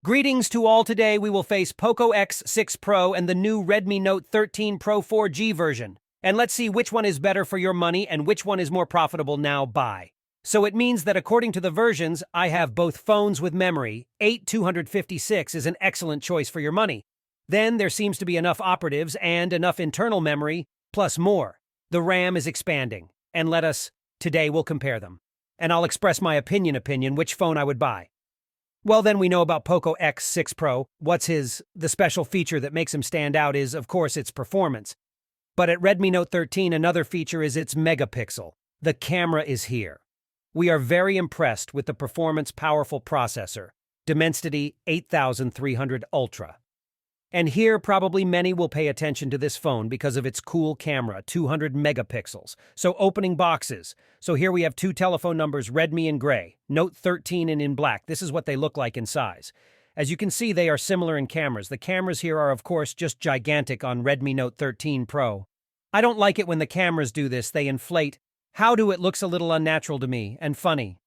Greetings to all. Today we will face Poco X6 Pro and the new Redmi Note 13 Pro 4G version. And let's see which one is better for your money and which one is more profitable now buy. So it means that according to the versions, I have both phones with memory. 8256 is an excellent choice for your money. Then there seems to be enough operatives and enough internal memory, plus more. The RAM is expanding. And today we'll compare them. And I'll express my opinion which phone I would buy. Well, then we know about Poco X6 Pro. The special feature that makes him stand out is, of course, its performance. But at Redmi Note 13, another feature is its megapixel. The camera is here. We are very impressed with the performance-powerful processor, Dimensity 8300 Ultra. And here, probably many will pay attention to this phone because of its cool camera, 200 megapixels. So opening boxes. So here we have two telephone numbers, Redmi in gray, Note 13 and in black. This is what they look like in size. As you can see, they are similar in cameras. The cameras here are, of course, just gigantic on Redmi Note 13 Pro. I don't like it when the cameras do this. They inflate. It looks a little unnatural to me, and funny.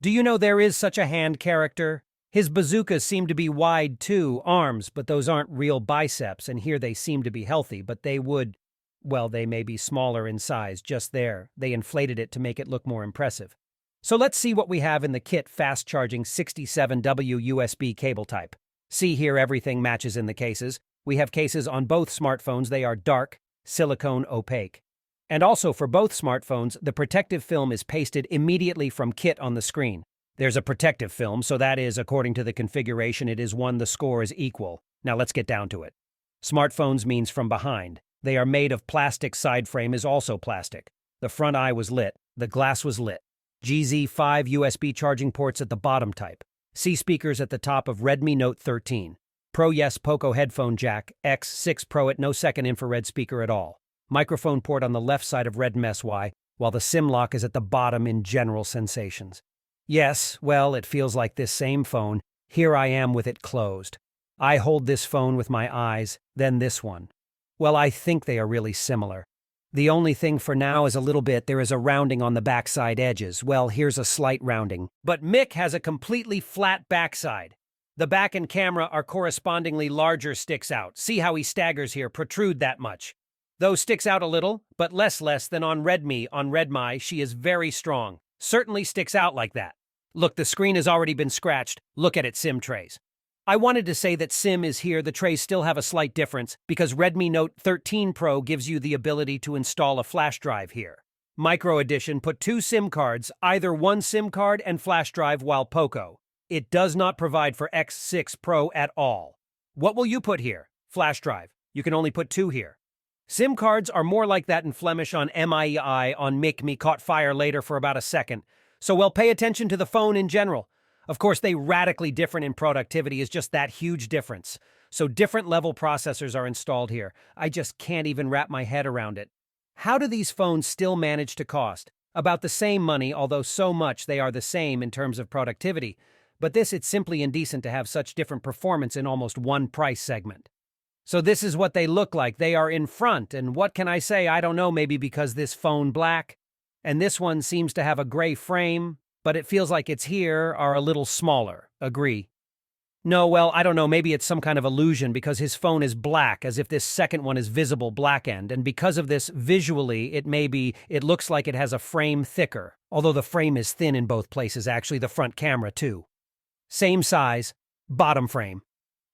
Do you know there is such a hand character? His bazookas seem to be wide too, arms, but those aren't real biceps, and here they seem to be healthy, but they may be smaller in size, just there. They inflated it to make it look more impressive. So let's see what we have in the kit. Fast-charging 67W USB cable type. See here, everything matches in the cases. We have cases on both smartphones. They are dark, silicone opaque. And also for both smartphones, the protective film is pasted immediately from kit on the screen. There's a protective film, so that is, according to the configuration, it is one the score is equal. Now let's get down to it. Smartphones means from behind. They are made of plastic. Side frame is also plastic. The front eye was lit. The glass was lit. GZ5 USB charging ports at the bottom type. C speakers at the top of Redmi Note 13. Pro yes Poco headphone jack. X6 Pro at no second infrared speaker at all. Microphone port on the left side of Redmi SY, while the SIM lock is at the bottom in general sensations. Yes, well, it feels like this same phone. Here I am with it closed. I hold this phone with my eyes, then this one. Well, I think they are really similar. The only thing for now is there is a rounding on the backside edges. Well, here's a slight rounding. But Mick has a completely flat backside. The back and camera are correspondingly larger, sticks out. See how he staggers here, protrude that much. Though sticks out a little, but less than on Redmi. On Redmi, she is very strong. Certainly sticks out like that. Look, the screen has already been scratched. Look at its SIM trays. I wanted to say that SIM is here. The trays still have a slight difference because Redmi Note 13 Pro gives you the ability to install a flash drive here. Micro Edition put two SIM cards, either one SIM card and flash drive, while Poco. It does not provide for X6 Pro at all. What will you put here? Flash drive. You can only put two here. SIM cards are more like that in Flemish on MEI. On Me caught fire later for about a second. So well, pay attention to the phone in general. Of course, they radically different in productivity is just that huge difference. So different level processors are installed here. I just can't even wrap my head around it. How do these phones still manage to cost about the same money, although so much they are the same in terms of productivity? But it's simply indecent to have such different performance in almost one price segment. So this is what they look like. They are in front, and what can I say? I don't know, maybe because this phone black, and this one seems to have a gray frame, but it feels like it's here are a little smaller. Agree. No, well, I don't know, maybe it's some kind of illusion because his phone is black, as if this second one is visible black end, and because of this, visually, it looks like it has a frame thicker, although the frame is thin in both places, actually, the front camera too. Same size, bottom frame.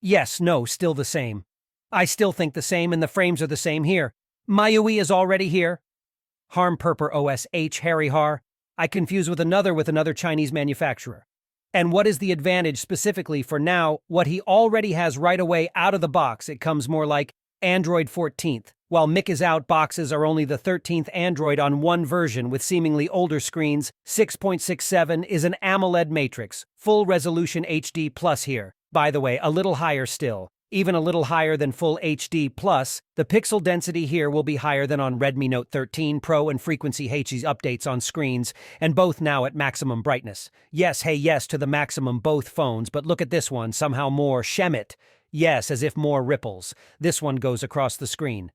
Yes, no, still the same. I still think the same, and the frames are the same here. MIUI is already here. Harm Purper OS H Harry Har. I confuse with another Chinese manufacturer. And what is the advantage specifically for now? What he already has right away out of the box, it comes more like Android 14th, while Mick is out. Boxes are only the 13th Android on one version with seemingly older screens. 6.67 is an AMOLED matrix, full resolution HD plus here. By the way, a little higher still. Even a little higher than full HD+, the pixel density here will be higher than on Redmi Note 13 Pro, and frequency HD updates on screens, and both now at maximum brightness. Yes, hey yes to the maximum both phones, but look at this one, somehow more shemit. Yes, as if more ripples. This one goes across the screen.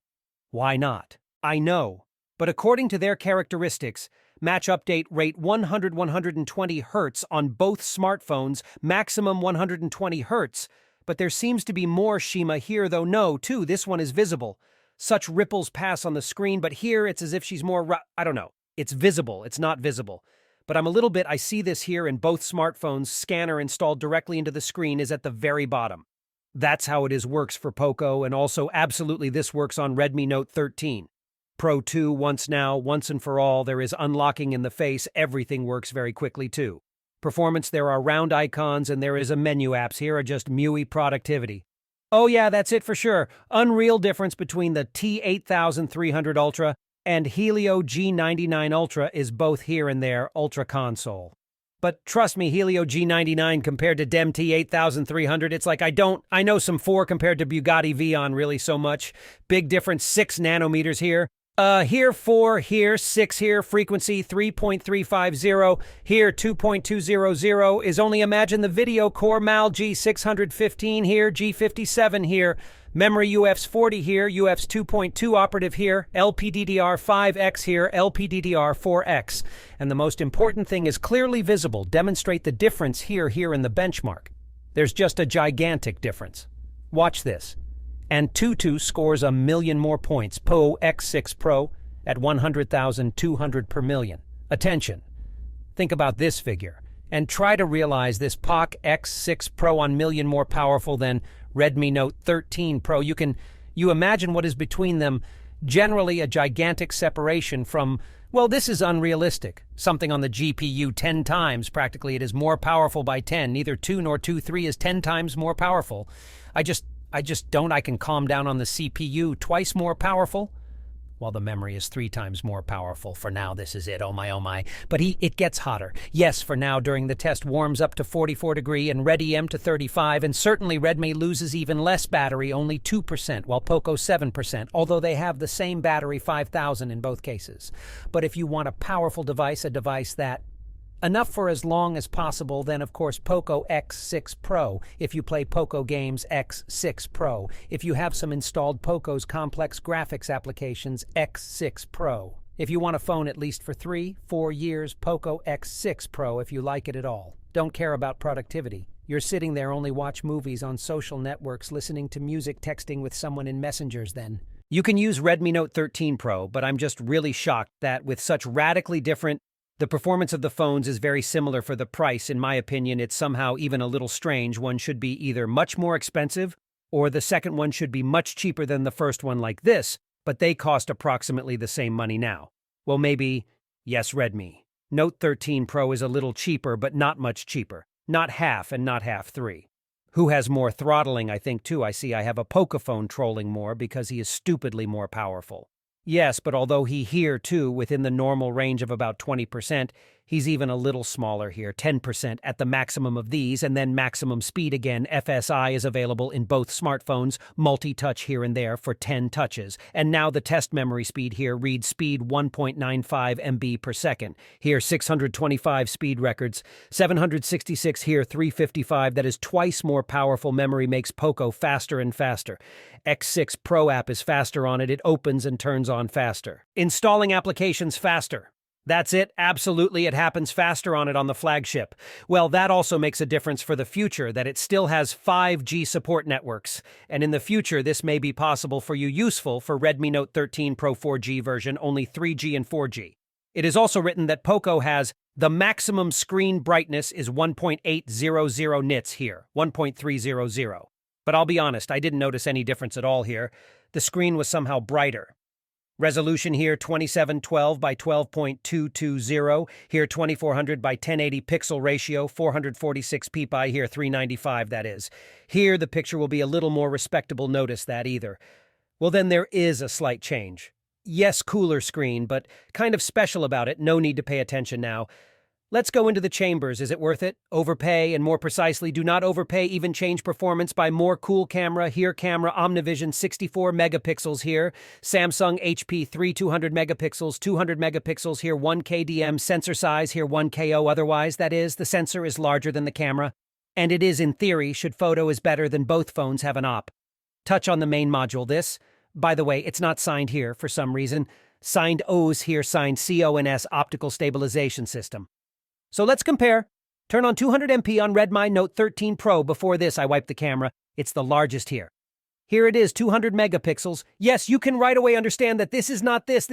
Why not? I know. But according to their characteristics, Match update rate 120 Hz on both smartphones, maximum 120 Hz. But there seems to be more shima here, though. No, too, this one is visible. Such ripples pass on the screen, but here it's as if she's more, I don't know. It's visible, it's not visible. But I see this here in both smartphones. Scanner installed directly into the screen is at the very bottom. That's how it works for Poco, and also absolutely this works on Redmi Note 13. Pro 2 once and for all, there is unlocking in the face, everything works very quickly too. Performance, there are round icons and there is a menu. Apps here are just MUI productivity. Oh yeah, that's it for sure. Unreal difference between the T8300 Ultra and Helio G99 Ultra is both here and there, Ultra console. But trust me, Helio G99 compared to Dem T8300, it's like I know some 4 compared to Bugatti Veyron really so much. Big difference, 6 nanometers here. Here 4, here 6, here frequency 3.350, here 2.200 is only imagine the video core Mal G615 here, G57 here, memory UFS 40 here, UFS 2.2 operative here, LPDDR5X here, LPDDR4X. And the most important thing is clearly visible, demonstrate the difference here in the benchmark. There's just a gigantic difference. Watch this. Antutu scores 1 million more points, Poco X6 Pro at 100,200 per million. Attention, think about this figure, and try to realize this Poco X6 Pro 1 million more powerful than Redmi Note 13 Pro. You imagine what is between them, generally a gigantic separation from, well, this is unrealistic. Something on the GPU 10 times, practically it is more powerful by 10. Neither 2 nor 2.3 is 10 times more powerful. I can calm down on the CPU, twice more powerful, while the memory is 3 times more powerful. For now, this is it, oh my. But it gets hotter. Yes, for now, during the test, warms up to 44 degrees and Red-EM to 35, and certainly Redmi loses even less battery, only 2%, while Poco 7%, although they have the same battery, 5,000 in both cases. But if you want a powerful device, a device that enough for as long as possible, then of course Poco X6 Pro. If you play Poco games, X6 Pro. If you have some installed Poco's complex graphics applications, X6 Pro. If you want a phone at least for 3-4 years, Poco X6 Pro if you like it at all. Don't care about productivity. You're sitting there, only watch movies on social networks, listening to music, texting with someone in messengers then. You can use Redmi Note 13 Pro, but I'm just really shocked that with such radically different the performance of the phones is very similar for the price. In my opinion, it's somehow even a little strange. One should be either much more expensive or the second one should be much cheaper than the first one like this, but they cost approximately the same money now. Well, maybe, yes, Redmi. Note 13 Pro is a little cheaper, but not much cheaper. Not half and not half 3. Who has more throttling, I think, too. I see I have a Poco phone trolling more because he is stupidly more powerful. Yes, but although he here, too, within the normal range of about 20%, he's even a little smaller here, 10% at the maximum of these, and then maximum speed again. FSI is available in both smartphones, multi-touch here and there for 10 touches. And now the test memory speed here reads speed 1.95 MB per second. Here 625 speed records, 766 here, 355. That is twice more powerful. Memory makes Poco faster and faster. X6 Pro app is faster on it. It opens and turns on faster. Installing applications faster. That's it, absolutely, it happens faster on it on the flagship. Well, that also makes a difference for the future, that it still has 5G support networks. And in the future, this may be possible for you, useful for Redmi Note 13 Pro 4G version, only 3G and 4G. It is also written that Poco has the maximum screen brightness is 1.800 nits here, 1.300. But I'll be honest, I didn't notice any difference at all here. The screen was somehow brighter. Resolution here 2712 by 12.220, here 2400 by 1080 pixel ratio, 446 ppi, here 395 that is. Here the picture will be a little more respectable, notice that either. Well then there is a slight change. Yes, cooler screen, but kind of special about it, no need to pay attention now. Let's go into the chambers. Is it worth it? Overpay, and more precisely, do not overpay, even change performance by more cool camera. Here camera, Omnivision 64 megapixels here. Samsung HP 200 megapixels, 200 megapixels here, 1K DM sensor size here, 1KO otherwise. That is, the sensor is larger than the camera. And it is, in theory, should photo is better than both phones have an op. Touch on the main module. This, by the way, it's not signed here for some reason. Signed O's here, signed CONS optical stabilization system. So let's compare. Turn on 200 MP on Redmi Note 13 Pro. Before this, I wiped the camera. It's the largest here. Here it is, 200 megapixels. Yes, you can right away understand that this is not this,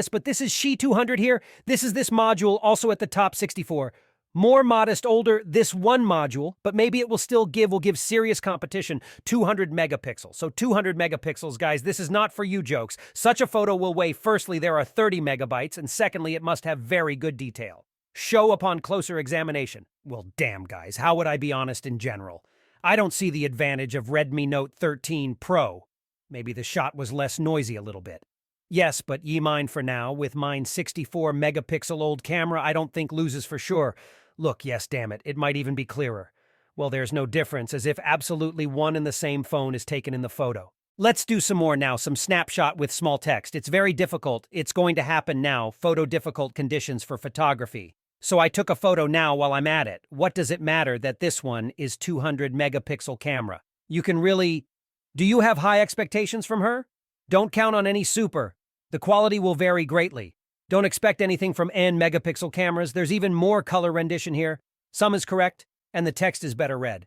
but this is Xi 200 here. This is this module, also at the top, 64. More modest, older, this one module, but maybe it will give serious competition, 200 megapixels. So 200 megapixels, guys, this is not for you jokes. Such a photo will weigh, firstly, there are 30 megabytes, and secondly, it must have very good detail. Show upon closer examination. Well, damn, guys, how would I be honest in general? I don't see the advantage of Redmi Note 13 Pro. Maybe the shot was less noisy a little bit. Yes, but ye mind for now, with mine 64 megapixel old camera, I don't think loses for sure. Look, yes, damn it, it might even be clearer. Well, there's no difference, as if absolutely one and the same phone is taken in the photo. Let's do some more now, some snapshot with small text. It's very difficult. It's going to happen now. Photo difficult conditions for photography. So I took a photo now while I'm at it. What does it matter that this one is 200 megapixel camera? You can really... Do you have high expectations from her? Don't count on any super. The quality will vary greatly. Don't expect anything from N megapixel cameras. There's even more color rendition here. Some is correct, and the text is better read.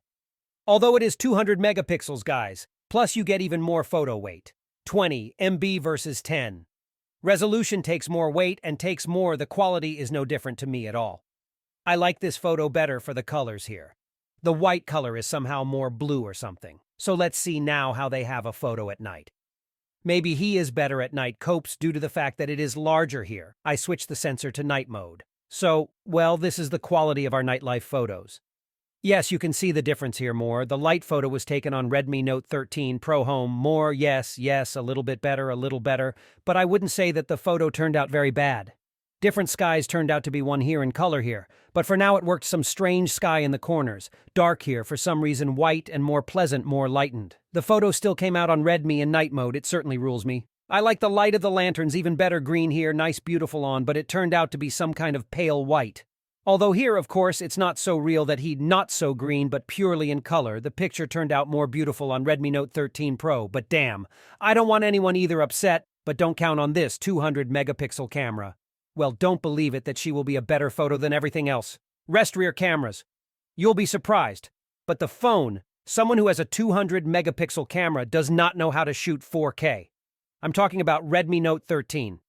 Although it is 200 megapixels, guys, plus you get even more photo weight. 20 MB versus 10. Resolution takes more weight and takes more. The quality is no different to me at all. I like this photo better for the colors here. The white color is somehow more blue or something. So let's see now how they have a photo at night. Maybe he is better at night copes due to the fact that it is larger here. I switched the sensor to night mode. So, well, this is the quality of our nightlife photos. Yes, you can see the difference here more. The light photo was taken on Redmi Note 13 Pro Home. More, yes, a little bit better, but I wouldn't say that the photo turned out very bad. Different skies turned out to be one here in color here, but for now it worked some strange sky in the corners. Dark here, for some reason white and more pleasant, more lightened. The photo still came out on Redmi in night mode. It certainly rules me. I like the light of the lanterns, even better green here, nice beautiful on, but it turned out to be some kind of pale white. Although here, of course, it's not so real that he not so green, but purely in color. The picture turned out more beautiful on Redmi Note 13 Pro, but damn. I don't want anyone either upset, but don't count on this 200 megapixel camera. Well, don't believe it that she will be a better photo than everything else. Rest rear cameras. You'll be surprised. But the phone, someone who has a 200 megapixel camera does not know how to shoot 4K. I'm talking about Redmi Note 13.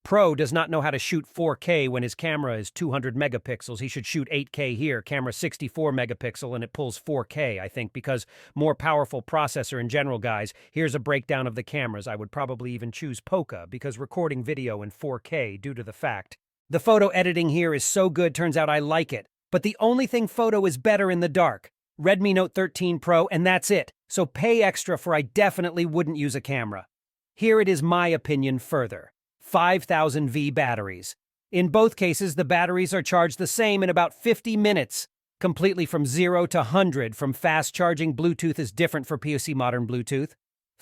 Pro does not know how to shoot 4K when his camera is 200 megapixels. He should shoot 8K here, camera 64 megapixel, and it pulls 4K, I think, because more powerful processor in general, guys. Here's a breakdown of the cameras. I would probably even choose Poco, because recording video in 4K due to the fact. The photo editing here is so good, turns out I like it. But the only thing photo is better in the dark. Redmi Note 13 Pro, and that's it. So pay extra for I definitely wouldn't use a camera. Here it is my opinion further. 5000 V batteries. In both cases, the batteries are charged the same in about 50 minutes, completely from 0 to 100 from fast charging. Bluetooth is different for POC modern Bluetooth.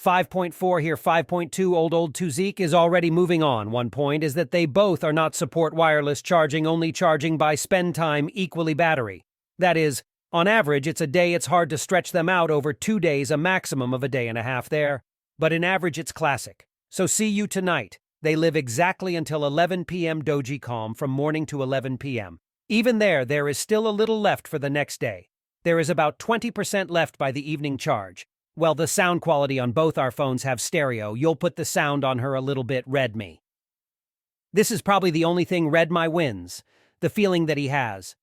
5.4 here, 5.2 old 2 Zeke is already moving on. One point is that they both are not support wireless charging, only charging by spend time equally battery. That is, on average, it's a day. It's hard to stretch them out over 2 days, a maximum of a day and a half there. But in average, it's classic. So see you tonight. They live exactly until 11 p.m. Doji Calm from morning to 11 p.m. Even there is still a little left for the next day. There is about 20% left by the evening charge. Well, the sound quality on both our phones have stereo. You'll put the sound on her a little bit. Redmi. This is probably the only thing Redmi wins. The feeling that he has.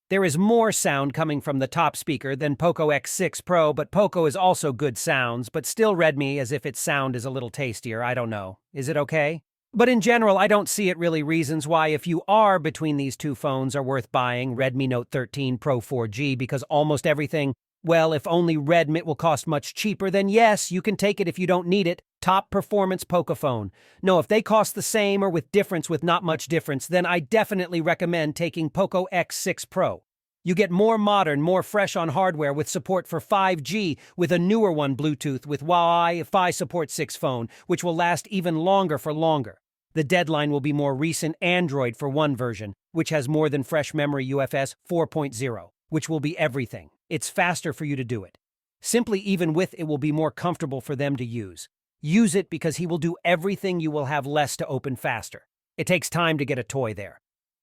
There is more sound coming from the top speaker than Poco X6 Pro, but Poco is also good sounds, but still Redmi as if its sound is a little tastier. I don't know. Is it okay? But in general, I don't see it really reasons why, if you are between these two phones, are worth buying Redmi Note 13 Pro 4G, because almost everything, well, if only Redmi will cost much cheaper, then yes, you can take it if you don't need it. Top performance Poco phone. No, if they cost the same or with difference with not much difference, then I definitely recommend taking Poco X6 Pro. You get more modern, more fresh on hardware with support for 5G, with a newer one Bluetooth with Wi-Fi support 6 phone, which will last even longer for longer. The deadline will be more recent Android for one version, which has more than fresh memory UFS 4.0, which will be everything. It's faster for you to do it. Simply even with it will be more comfortable for them to use. Use it because he will do everything you will have less to open faster. It takes time to get a toy there.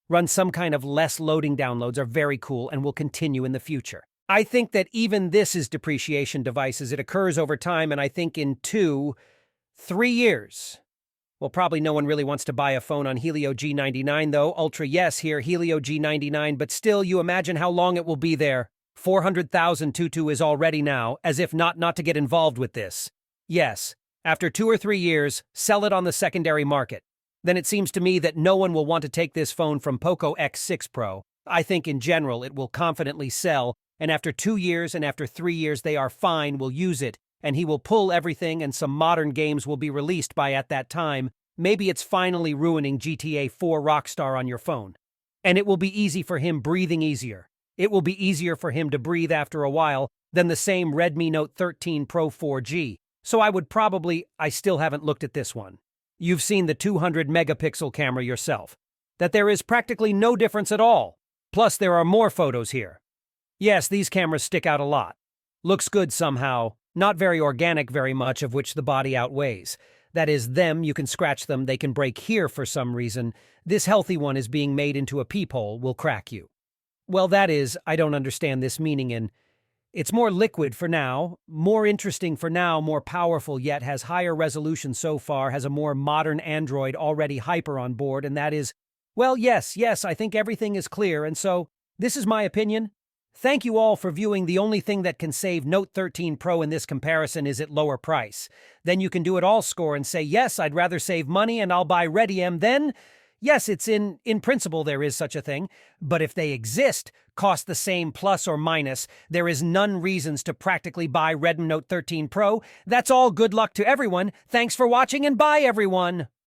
Run some kind of less loading downloads are very cool and will continue in the future. I think that even this is depreciation devices. It occurs over time, and I think in 2-3 years. Well, probably no one really wants to buy a phone on Helio G99, though. Ultra, yes, here, Helio G99, but still, you imagine how long it will be there. 400,000 Antutu is already now, as if not to get involved with this. Yes, after 2 or 3 years, sell it on the secondary market. Then it seems to me that no one will want to take this phone from Poco X6 Pro. I think in general it will confidently sell, and after 2 years and after 3 years they are fine, will use it, and he will pull everything and some modern games will be released by at that time. Maybe it's finally ruining GTA 4 Rockstar on your phone. And it will be easy for him breathing easier. It will be easier for him to breathe after a while than the same Redmi Note 13 Pro 4G. So I still haven't looked at this one. You've seen the 200 megapixel camera yourself. That there is practically no difference at all. Plus there are more photos here. Yes, these cameras stick out a lot. Looks good somehow. Not very organic, very much of which the body outweighs. That is, you can scratch them, they can break here for some reason. This healthy one is being made into a peephole, will crack you. Well, that is, I don't understand this meaning in. It's more liquid for now, more interesting for now, more powerful yet, has higher resolution so far, has a more modern Android already hyper on board, and that is, well, yes, I think everything is clear, and so, this is my opinion. Thank you all for viewing. The only thing that can save Note 13 Pro in this comparison is its lower price. Then you can do it all score and say, yes, I'd rather save money and I'll buy Redmi. Then, yes, it's in principle there is such a thing, but if they exist, cost the same plus or minus, there is none reasons to practically buy Redmi Note 13 Pro. That's all. Good luck to everyone. Thanks for watching and bye everyone.